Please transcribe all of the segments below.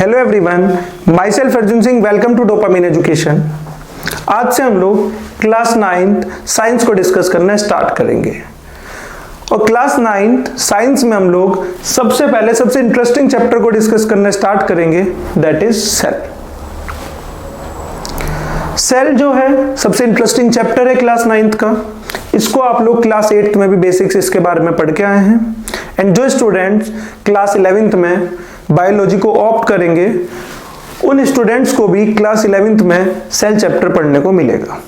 Hello everyone, myself Arjun Singh, welcome to Dopamine Education. आज से हम लोग क्लास 9th साइंस को डिस्कस करना स्टार्ट करेंगे। और क्लास 9th साइंस में हम लोग सबसे पहले सबसे इंटरेस्टिंग चैप्टर को डिस्कस करना स्टार्ट करेंगे, दैट इज सेल। सेल जो है सबसे इंटरेस्टिंग चैप्टर है क्लास 9th का। इसको आप लोग क्लास 8th में भी बेसिक्स इसके बारे में पढ़ के आए हैं। एंड जो स्टूडेंट्स क्लास 11th में बायोलॉजी को ऑप्ट करेंगे, उन स्टूडेंट्स को भी क्लास 11th में सेल चैप्टर पढ़ने को मिलेगा।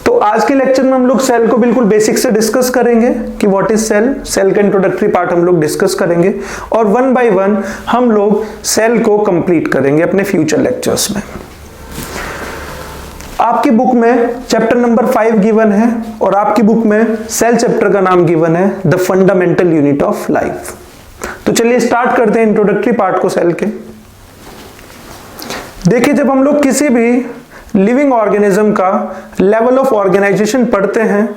तो आज के लेक्चर में हम लोग सेल को बिल्कुल बेसिक से डिस्कस करेंगे कि व्हाट इज सेल। सेल का इंट्रोडक्टरी पार्ट हम लोग डिस्कस करेंगे और वन बाय वन हम लोग सेल को कंप्लीट करेंगे अपने फ्यूचर लेक्चर्स में। आपकी बुक में चैप्टर नंबर 5 गिवन है और आपकी बुक में सेल चैप्टर का नाम गिवन है the fundamental unit of life. तो चलिए स्टार्ट करते हैं इंट्रोडक्टरी पार्ट को सेल के। देखिए, जब हम लोग किसी भी लिविंग ऑर्गेनिज्म का लेवल ऑफ ऑर्गेनाइजेशन पढ़ते हैं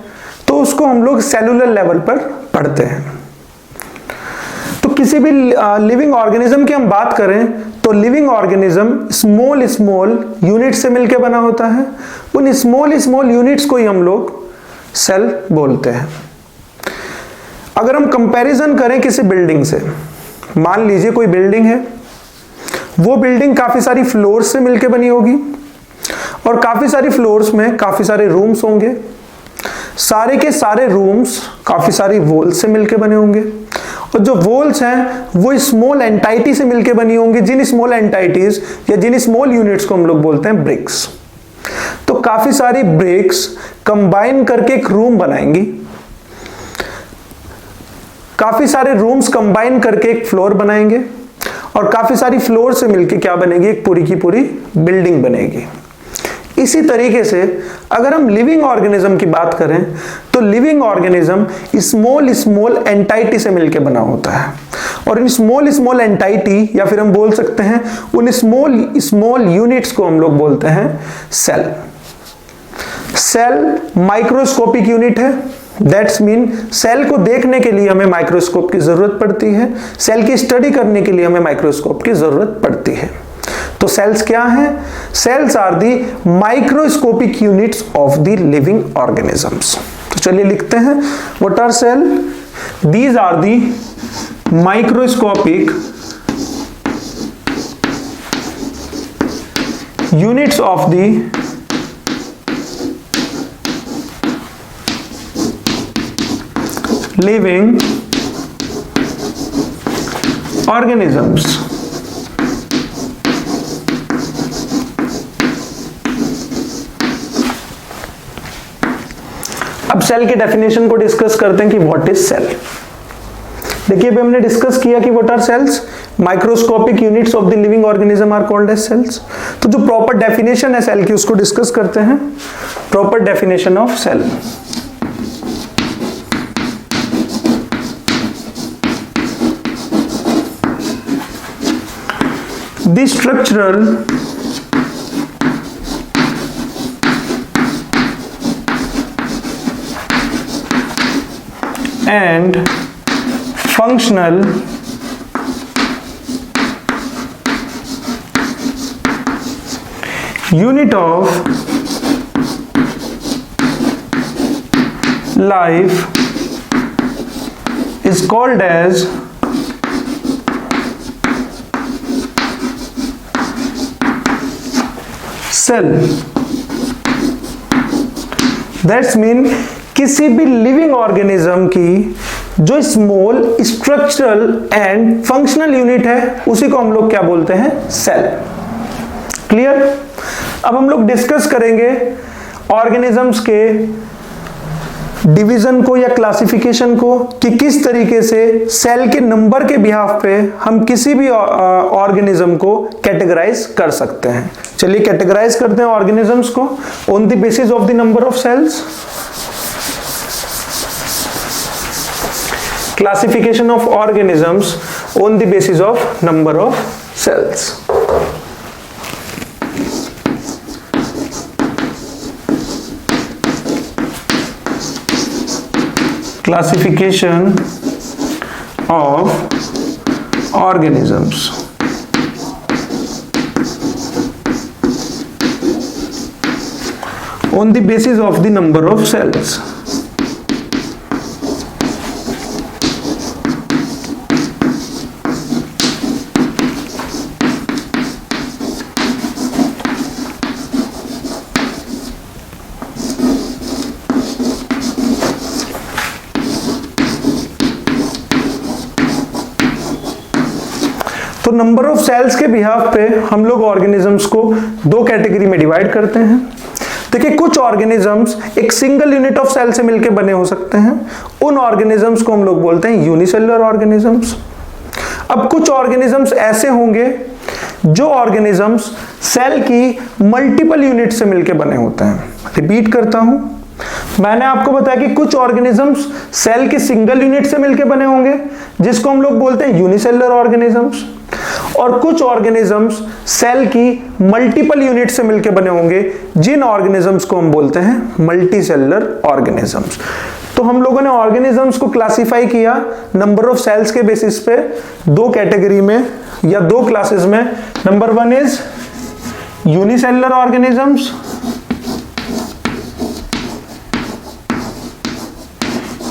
तो उसको हम लोग सेलुलर लेवल पर पढ़ते हैं। तो किसी भी लिविंग ऑर्गेनिज्म की हम बात करें तो लिविंग ऑर्गेनिज्म स्मॉल यूनिट से मिलकर बना होता है। उन स्मॉल यूनिट्स को ही हम लोग सेल बोलते हैं। अगर हम कंपैरिजन करें किसी बिल्डिंग से, मान लीजिए कोई बिल्डिंग है, वो बिल्डिंग काफी सारी फ्लोर्स से मिलकर बनी होगी और काफी सारी फ्लोर्स में काफी सारे रूम्स होंगे। सारे के सारे रूम्स काफी सारी वॉल्स से मिलकर बने होंगे और जो वॉल्स हैं वो स्मॉल एंटाइटी से मिलकर बनी होंगी, जिन स्मॉल एंटाइटीज या जिन स्मॉल यूनिट्स को हम लोग बोलते हैं ब्रिक्स। तो काफी सारी ब्रिक्स कंबाइन करके एक रूम बनाएंगी, काफी सारे रूम्स कंबाइन करके एक फ्लोर बनाएंगे और काफी सारी फ्लोर से मिलकर क्या बनेगी, एक पूरी की पूरी बिल्डिंग बनेगी। इसी तरीके से अगर हम लिविंग ऑर्गेनिज्म की बात करें तो लिविंग ऑर्गेनिज्म स्मॉल एंटाइटी से मिलकर बना होता है और इन स्मॉल एंटाइटी या फिर हम बोल सकते हैं उन स्मॉल यूनिट्स को हम लोग बोलते हैं सेल। सेल माइक्रोस्कोपिक यूनिट है, दैट्स मीन सेल को देखने के लिए हमें माइक्रोस्कोप की जरूरत पड़ती है, सेल की स्टडी करने के लिए हमें माइक्रोस्कोप की जरूरत पड़ती है। तो सेल्स क्या हैं? Cells are the microscopic units of the living organisms. तो चलिए लिखते हैं, what are cell? These are the microscopic units of the living organisms। अब सेल के डेफिनेशन को डिस्कस करते हैं कि व्हाट इज सेल। देखिए, अभी हमने डिस्कस किया कि what are cells, microscopic units of the living organism are called as cells. तो जो प्रॉपर डेफिनेशन है सेल की उसको डिस्कस करते हैं। Proper definition of cell, the structural and functional unit of life is called as cell. That's mean किसी भी living organism की जो small structural and functional unit है उसी को हम लोग क्या बोलते हैं? सेल। क्लियर? अब हम लोग डिस्कस करेंगे ऑर्गेनिजम्स के डिवीजन को या क्लासिफिकेशन को कि किस तरीके से सेल के नंबर के बिहाफ पे हम किसी भी ऑर्गेनिज्म को कैटेगराइज कर सकते हैं। चलिए कैटेगराइज करते हैं ऑर्गेनिजम्स को on the basis of the number of cells. Classification of organisms on the basis of number of cells. classification of organisms. on the basis of the number of cells. तो number of sales के behalf पे हम लोग organisms को दो category में divide करते हैं। देखिए, कुछ ऑर्गेनिजम्स एक सिंगल यूनिट ऑफ सेल से मिलकर बने हो सकते हैं, उन ऑर्गेनिजम्स को हम लोग बोलते हैं यूनिसेलुलर ऑर्गेनिजम्स। अब कुछ ऑर्गेनिजम्स ऐसे होंगे जो ऑर्गेनिजम्स सेल की मल्टीपल यूनिट से मिलकर बने होते हैं। रिपीट करता हूं, मैंने आपको बताया कि कुछ ऑर्गेनिजम्स सेल की सिंगल यूनिट से मिलकर बने होंगे जिसको हम लोग बोलते हैं यूनिसेलुलर ऑर्गेनिजम्स, और कुछ ऑर्गेनिजम्स सेल की मल्टीपल यूनिट से मिलकर बने होंगे जिन ऑर्गेनिजम्स को हम बोलते हैं मल्टीसेलुलर ऑर्गेनिजम्स। तो हम लोगों ने ऑर्गेनिजम्स को क्लासिफाई किया नंबर ऑफ सेल्स के बेसिस पे दो कैटेगरी में या दो क्लासेस में। Number one is unicellular organisms,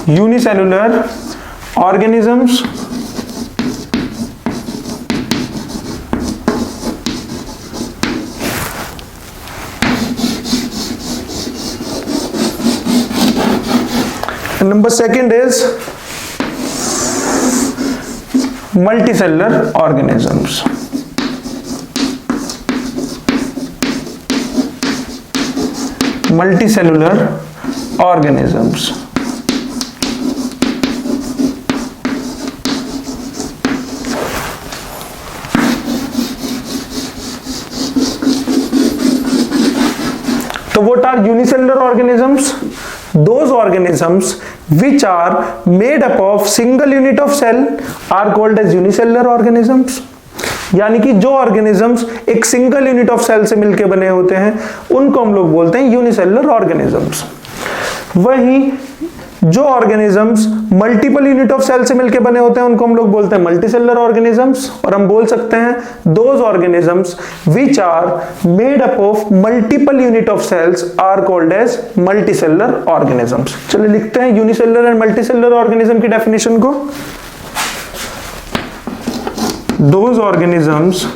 unicellular organisms, number second is multicellular organisms. Multicellular organisms. So what are unicellular organisms? Those organisms which are made up of single unit of cell are called as unicellular organisms. यानी कि जो organisms एक single unit of cell से मिलकर बने होते हैं उनको हम लोग बोलते हैं यूनिसेलुलर ऑर्गेनिजम्स। वहीं जो organisms multiple unit of cell से मिलकर बने होते हैं उनको हम लोग बोलते हैं मल्टीसेलुलर ऑर्गेनिजम्स। और हम बोल सकते हैं those organisms which are made up of multiple unit of cells are called as multicellular organisms. चलिए लिखते हैं यूनिसेलुलर एंड मल्टीसेलुलर ऑर्गेनिज्म की डेफिनेशन को। Those organisms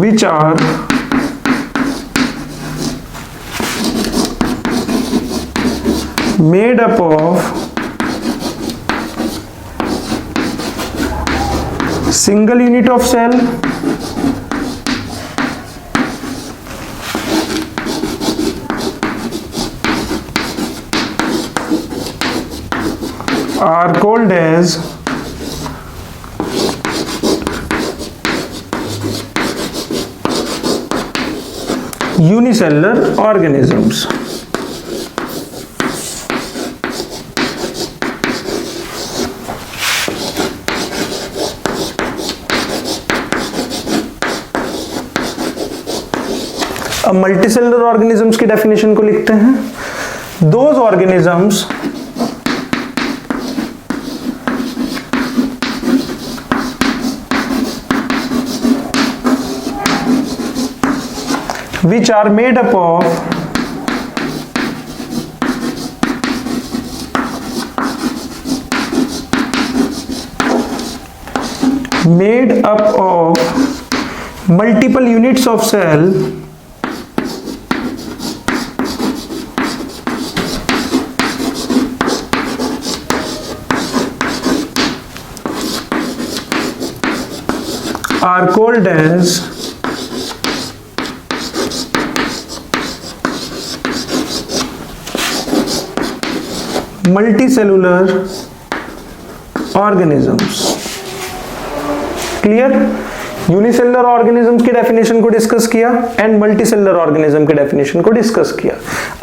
which are made up of single unit of cell are called as unicellular organisms। अब multicellular organisms की definition को लिखते हैं। Those organisms which are made up of multiple units of cell are called as multicellular organisms. Clear? Unicellular organisms की definition को discuss किया and multicellular organism की definition को डिस्कस किया।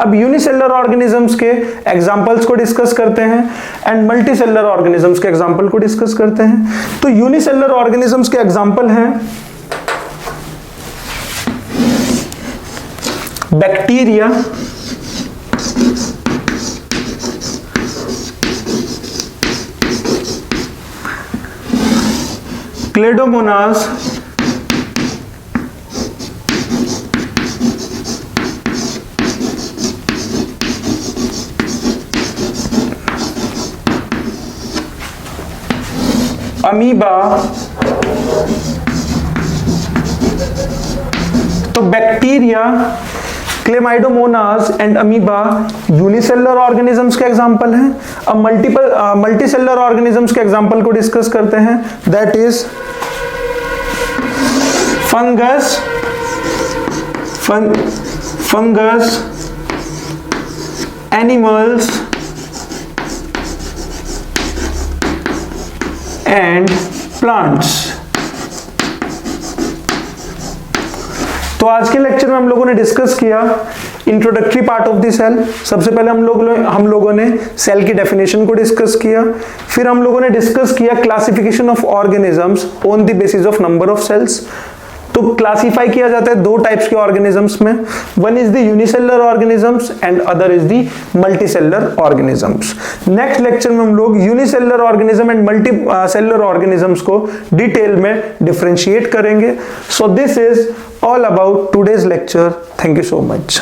अब यूनिसेलुलर ऑर्गेनिजम्स के एग्जांपल्स को डिस्कस करते हैं एंड मल्टीसेलुलर ऑर्गेनिजम्स के एग्जांपल को डिस्कस करते हैं। तो यूनिसेलुलर ऑर्गेनिजम्स के एग्जांपल हैं बैक्टीरिया, क्लेडोमोनास अमीबा, तो bacteria, Chlamydomonas and amoeba unicellular organisms के एग्जांपल हैं। अब मल्टीसेलुलर ऑर्गेनिजम्स के एग्जांपल को डिस्कस करते हैं, that is fungus, animals and plants. तो आज के लेक्चर में हम लोगों ने डिस्कस किया introductory part of the cell. सबसे पहले हम लोगों ने सेल की डेफिनेशन को डिस्कस किया, फिर हम लोगों ने डिस्कस किया classification of organisms on the basis of number of cells. तो क्लासिफाई किया जाता है दो टाइप्स के ऑर्गेनिजम्स में, one is the unicellular organisms and other is the multicellular organisms. Next lecture में हम लोग unicellular organism and multicellular organisms को डिटेल में डिफरेंशिएट करेंगे। So this is all about today's lecture. Thank you so much.